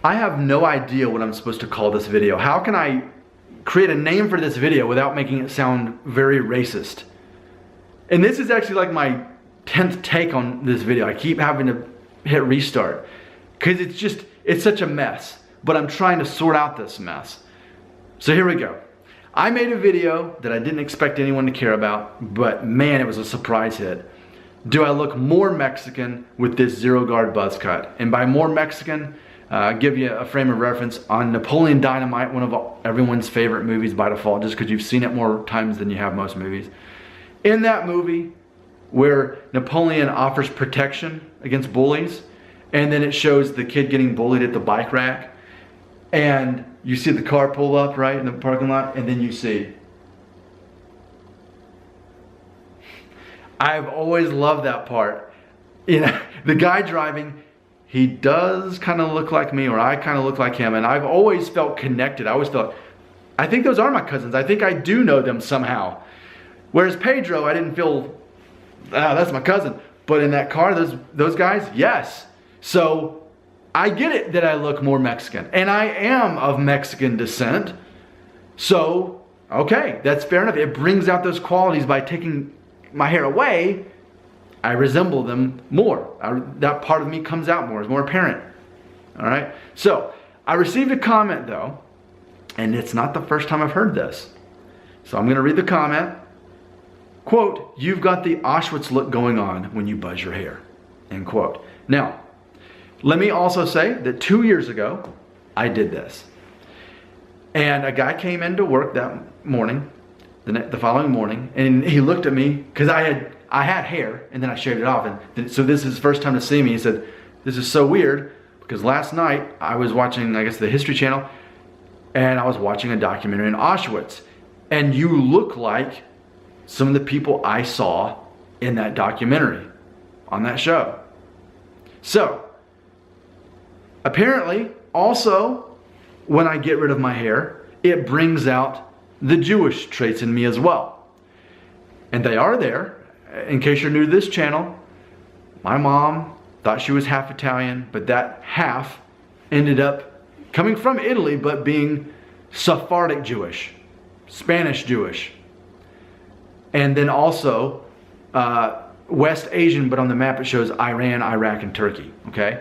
I have no idea what I'm supposed to call this video. How can I create a name for this video without making it sound very racist? And this is actually like my 10th take on this video. I keep having to hit restart because it's such a mess, but I'm trying to sort out this mess. So here we go. I made a video that I didn't expect anyone to care about, but man, it was a surprise hit. Do I look more Mexican with this zero guard buzz cut? And by more Mexican, I'll give you a frame of reference on Napoleon Dynamite, one of everyone's favorite movies by default, just because you've seen it more times than you have most movies. In that movie, where Napoleon offers protection against bullies, and then it shows the kid getting bullied at the bike rack, and you see the car pull up, right, in the parking lot, and then you see. I've always loved that part. You know, the guy driving, he does kind of look like me, or I kind of look like him, and I've always felt connected. I always felt, I think those are my cousins. I think I do know them somehow. Whereas Pedro, I didn't feel, that's my cousin. But in that car, those guys, yes. So I get it that I look more Mexican, and I am of Mexican descent. So, okay, that's fair enough. It brings out those qualities by taking my hair away. I resemble them more. That part of me comes out more, it's more apparent. All right. So I received a comment though, and it's not the first time I've heard this. So I'm going to read the comment. Quote, "You've got the Auschwitz look going on when you buzz your hair." End quote. Now, let me also say that 2 years ago, I did this. And a guy came into work that morning, the following morning, and he looked at me, because I had hair, and then I shaved it off. And so this is his first time to see me. He said, "This is so weird, because last night I was watching, I guess, the History Channel, and I was watching a documentary in Auschwitz. And you look like some of the people I saw in that documentary on that show." So, apparently, also, when I get rid of my hair, it brings out the Jewish traits in me as well. And they are there. In case you're new to this channel, my mom thought she was half Italian, but that half ended up coming from Italy, but being Sephardic Jewish, Spanish Jewish. And then also West Asian, but on the map it shows Iran, Iraq, and Turkey, okay?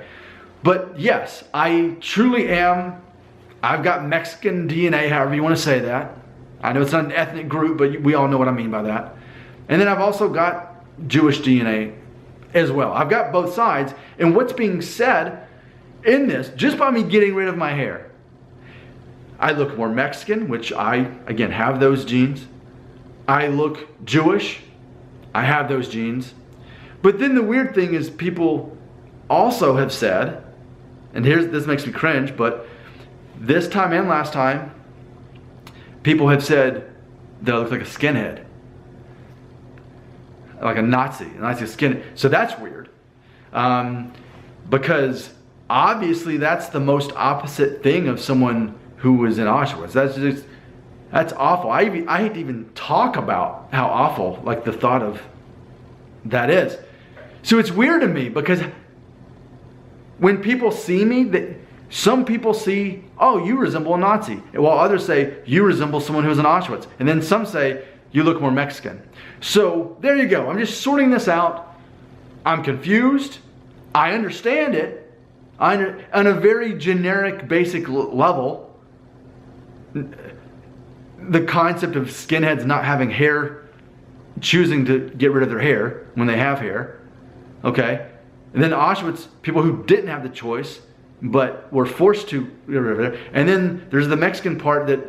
But yes, I truly am, I've got Mexican DNA, however you want to say that. I know it's not an ethnic group, but we all know what I mean by that. And then I've also got Jewish DNA as well. I've got both sides. And what's being said in this, just by me getting rid of my hair, I look more Mexican, which I, again, have those genes. I look Jewish. I have those genes. But then the weird thing is people also have said, and this makes me cringe, but this time and last time, people have said that I look like a skinhead. Like a Nazi skinhead. So that's weird. Because obviously that's the most opposite thing of someone who was in Auschwitz. That's awful. I hate to even talk about how awful, like, the thought of that is. So it's weird to me because when people see me, some people see, "Oh, you resemble a Nazi," while others say, "You resemble someone who was in Auschwitz." And then some say, "You look more Mexican." So there you go. I'm just sorting this out. I'm confused. I understand it on a very generic, basic level. The concept of skinheads not having hair, choosing to get rid of their hair when they have hair. Okay? And then Auschwitz, people who didn't have the choice, but were forced to get rid of their hair. And then there's the Mexican part that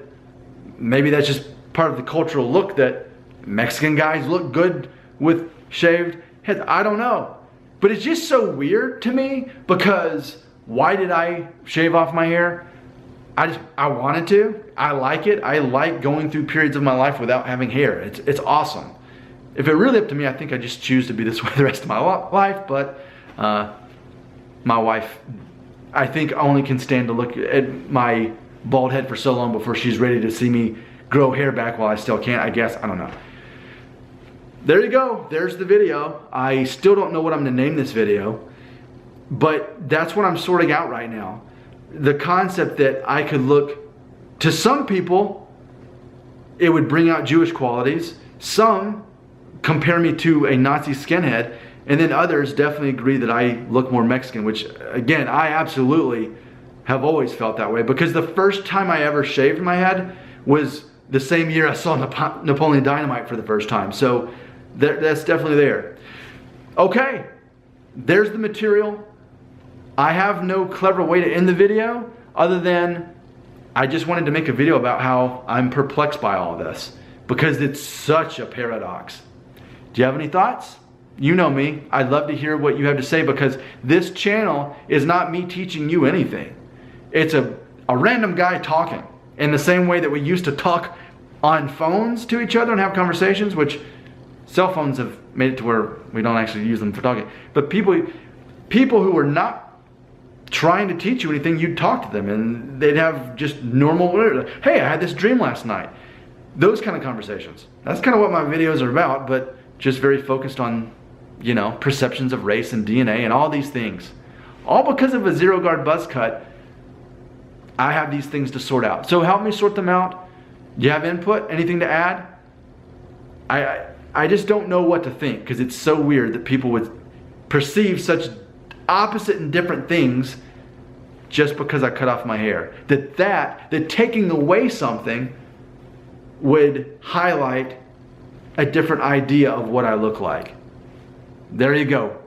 maybe that's just part of the cultural look that Mexican guys look good with shaved heads. I don't know. But it's just so weird to me because why did I shave off my hair? I wanted to. I like it. I like going through periods of my life without having hair. It's awesome. If it really up to me, I think I just choose to be this way the rest of my life. But my wife, I think, only can stand to look at my bald head for so long before she's ready to see me grow hair back while I still can't, I guess. I don't know. There you go. There's the video. I still don't know what I'm going to name this video, but that's what I'm sorting out right now. the concept that I could look, to some people, it would bring out Jewish qualities. Some compare me to a Nazi skinhead, and then others definitely agree that I look more Mexican, which again, I absolutely have always felt that way, because the first time I ever shaved my head was the same year I saw Napoleon Dynamite for the first time. So that's definitely there. Okay, there's the material. I have no clever way to end the video other than I just wanted to make a video about how I'm perplexed by all of this, because it's such a paradox. Do you have any thoughts? You know me. I'd love to hear what you have to say, because this channel is not me teaching you anything. It's a random guy talking in the same way that we used to talk on phones to each other and have conversations, which cell phones have made it to where we don't actually use them for talking. But people who were not trying to teach you anything, you'd talk to them and they'd have just normal, hey, I had this dream last night. Those kind of conversations. That's kind of what my videos are about, but just very focused on, you know, perceptions of race and DNA and all these things. All because of a zero guard buzz cut, I have these things to sort out. So help me sort them out. Do you have input? Anything to add? I just don't know what to think, because it's so weird that people would perceive such opposite and different things just because I cut off my hair. That taking away something would highlight a different idea of what I look like. There you go.